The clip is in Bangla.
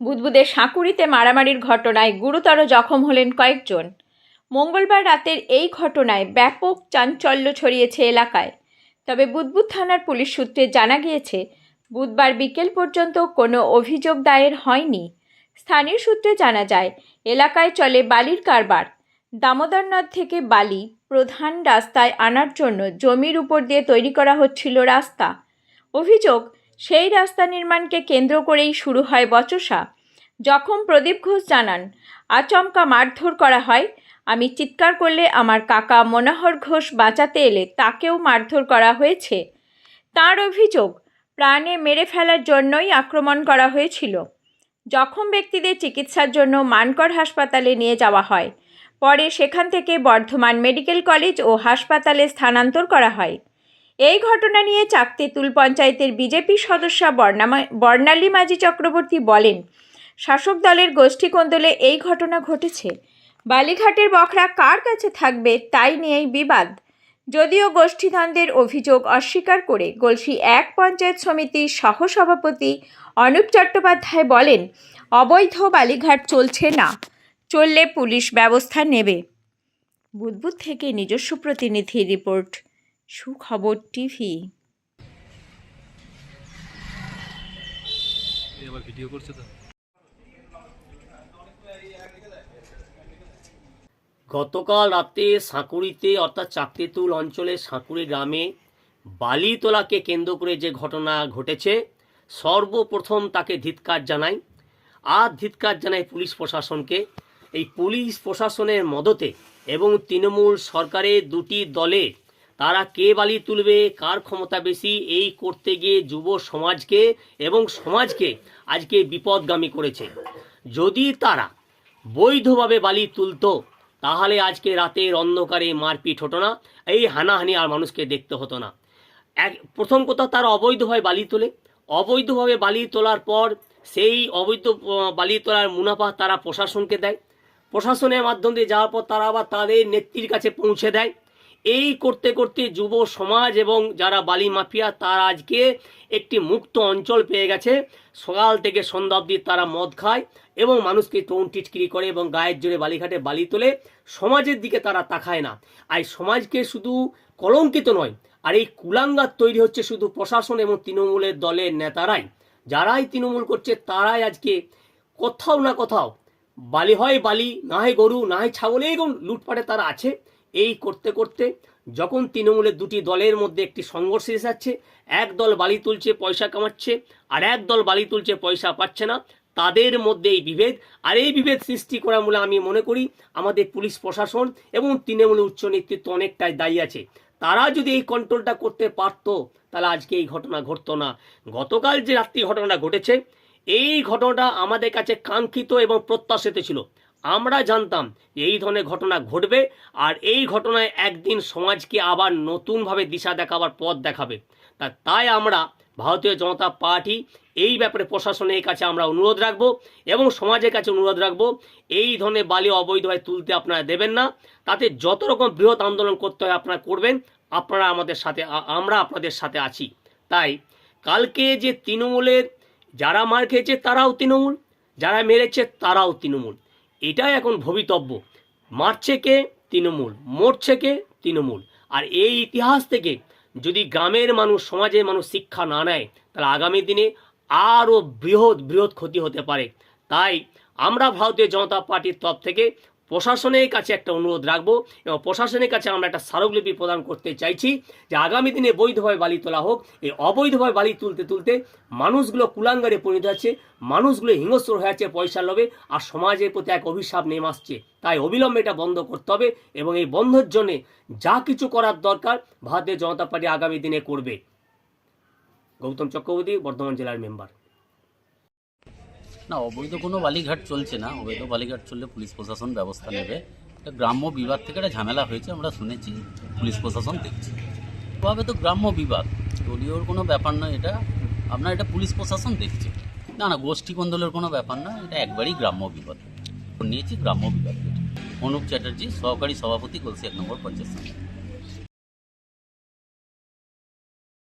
বুদবুদের সাঁকুড়িতে মারামারির ঘটনায় গুরুতর জখম হলেন কয়েকজন। মঙ্গলবার রাতের এই ঘটনায় ব্যাপক চাঞ্চল্য ছড়িয়েছে এলাকায়। তবে বুদবুদ থানার পুলিশ সূত্রে জানা গিয়েছে, বুধবার বিকেল পর্যন্ত কোনো অভিযোগ দায়ের হয়নি। স্থানীয় সূত্রে জানা যায়, এলাকায় চলে বালির কারবার। দামোদর নদ থেকে বালি প্রধান রাস্তায় আনার জন্য জমির উপর দিয়ে তৈরি করা হচ্ছিল রাস্তা। অভিযোগ, সেই রাস্তা নির্মাণকে কেন্দ্র করেই শুরু হয় বচসা। জখম প্রদীপ ঘোষ জানান, আচমকা মারধর করা হয়। আমি চিৎকার করলে আমার কাকা মনোহর ঘোষ বাঁচাতে এলে তাকেও মারধর করা হয়েছে। তার অভিযোগ, প্রাণে মেরে ফেলার জন্যই আক্রমণ করা হয়েছিল। জখম ব্যক্তিদের চিকিৎসার জন্য মানকর হাসপাতালে নিয়ে যাওয়া হয়। পরে সেখান থেকে বর্ধমান মেডিকেল কলেজ ও হাসপাতালে স্থানান্তর করা হয়। এই ঘটনা নিয়ে চাকতেতুল পঞ্চায়েতের বিজেপি সদস্যা বর্ণালী মাঝি চক্রবর্তী বলেন, শাসক দলের গোষ্ঠী কোন্দলে এই ঘটনা ঘটেছে। বালিঘাটের বখরা কার কাছে থাকবে তাই নিয়েই বিবাদ। যদিও গোষ্ঠীদ্বন্দ্বের অভিযোগ অস্বীকার করে গলসি 1 পঞ্চায়েত সমিতির সহসভাপতি অনুপ চট্টোপাধ্যায় বলেন, অবৈধ বালিঘাট চলছে না, চললে পুলিশ ব্যবস্থা নেবে। বুদবুদ থেকে নিজস্ব প্রতিনিধি রিপোর্ট, সুখবর টিভি। গতকাল রাতে সাঁকুড়িতে অর্থাৎ চাকতেতুল অঞ্চলের সাঁকুড়ি গ্রামে বালি তোলাকে কেন্দ্র করে যে ঘটনা ঘটেছে, সর্বপ্রথম তাকে ধিক্কার জানাই। আর ধিক্কার জানাই পুলিশ প্রশাসনকে। এই পুলিশ প্রশাসনের মদতে এবং তৃণমূল সরকারের দুটি দলে তারা কে বালি তুলবে, কার ক্ষমতা বেশি, এই করতে গিয়ে যুব সমাজকে এবং সমাজকে আজকে বিপদগামী করেছে। যদি তারা বৈধভাবে বালি তুলতো তাহলে আজকে রাতের অন্ধকারে মারপিট হতো না, এই হানাহানি আর মানুষকে দেখতে হতো না। প্রথম কথা, তারা অবৈধভাবে বালি তোলে। অবৈধভাবে বালি তোলার পর সেই অবৈধ বালি তোলার মুনাফা তারা প্রশাসনকে দেয়। প্রশাসনের মাধ্যম দিয়ে যাওয়ার পর তারা আবার তাদের নেত্রীর কাছে পৌঁছে দেয়। এই করতে করতে যুব সমাজ এবং যারা বালি মাফিয়া তারা আজকে একটি মুক্ত অঞ্চল পেয়ে গেছে। সকাল থেকে সন্ধ্যা অবধি তারা মদ খায় এবং মানুষকে টোন টিটকিরি করে এবং গায়ের জোরে বালিঘাটে বালি তোলে। সমাজের দিকে তারা তাকায় না। আর সমাজকে শুধু কলঙ্কিত নয়, আর এই কুলাঙ্গার তৈরি হচ্ছে শুধু প্রশাসন এবং তৃণমূলের দলের নেতারাই। যারাই তৃণমূল করছে তারাই আজকে কোথাও না কোথাও বালি হয় বালি, না হয় গরু, না হয় ছাগল, এই লুটপাটে তারা আছে। এই করতে করতে যখন তৃণমূলের দুটি দলের মধ্যে একটি সংঘর্ষ এসে যাচ্ছে, এক দল বালি তুলছে পয়সা কামাচ্ছে, আর এক দল বালি তুলছে পয়সা পাচ্ছে না, তাদের মধ্যে এই বিভেদ। আর এই বিভেদ সৃষ্টি করা বলে আমি মনে করি আমাদের পুলিশ প্রশাসন এবং তৃণমূলের উচ্চ নেতৃত্ব অনেকটাই দায়ী আছে। তারা যদি এই কন্ট্রোলটা করতে পারতো তাহলে আজকে এই ঘটনা ঘটতো না। গতকাল যে রাত্রি ঘটনাটা ঘটেছে, এই ঘটনাটা আমাদের কাছে কাঙ্ক্ষিত এবং প্রত্যাশিত ছিল। আমরা জানতাম এই ধরনের ঘটনা ঘটবে, আর এই ঘটনায় একদিন সমাজকে আবার নতুনভাবে দিশা দেখাবার পথ দেখাবে। তাই আমরা ভারতীয় জনতা পার্টি এই ব্যাপারে প্রশাসনের কাছে আমরা অনুরোধ রাখবো এবং সমাজের কাছে অনুরোধ রাখবো, এই ধরনের বালি অবৈধভাবে তুলতে আপনারা দেবেন না। তাতে যত রকম বৃহৎ আন্দোলন করতে হয় আপনারা করবেন। আপনারা আমাদের সাথে, আমরা আপনাদের সাথে আছি। তাই কালকে যে তৃণমূলের যারা মার খেয়েছে তারাও তৃণমূল, যারা মেরেছে তারাও তৃণমূল, এটাই এখন ভবিতব্য। মারছে কে? তৃণমূল, মরছে কে? তৃণমূল। আর এই ইতিহাস থেকে যদি গ্রামের মানুষ, সমাজের মানুষ শিক্ষা না নেয় তাহলে আগামী দিনে আরও বৃহৎ ক্ষতি হতে পারে। তাই আমরা ভারতীয় জনতা পার্টির তরফ থেকে প্রশাসনের কাছে একটা অনুরোধ রাখবো এবং প্রশাসনের কাছে আমরা একটা স্মারকলিপি প্রদান করতে চাইছি যে আগামী দিনে বৈধভাবে বালি তোলা হোক। এই অবৈধভাবে বালি তুলতে তুলতে মানুষগুলো কুলাঙ্গারে পরিণত হচ্ছে, মানুষগুলো হিংস্র হয়ে যাচ্ছে পয়সার লোভে, আর সমাজের প্রতি এক অভিশাপ নেমে আসছে। তাই অবিলম্বে এটা বন্ধ করতে হবে এবং এই বন্ধের জন্যে যা কিছু করার দরকার ভারতীয় জনতা পার্টি আগামী দিনে করবে। গৌতম চক্রবর্তী, বর্ধমান জেলার মেম্বার। না, অবৈধ কোনো বালিঘাট চলছে না। অবৈধ বালিঘাট চললে পুলিশ প্রশাসন ব্যবস্থা নেবে। এটা গ্রাম্য বিবাদ থেকে একটা ঝামেলা হয়েছে, আমরা শুনেছি, পুলিশ প্রশাসন দেখছে। তবে তো গ্রাম্য বিবাদ, দলীয়র কোনো ব্যাপার নয়, এটা আপনার এটা পুলিশ প্রশাসন দেখছে। না না, গোষ্ঠী কোন্দলের কোনো ব্যাপার না, এটা একবারই গ্রাম্য বিবাদ নিয়েছি, গ্রাম্য বিবাদ। অনুপ চ্যাটার্জি, সহকারী সভাপতি, গলসি 1 নম্বর পঞ্চায়েত।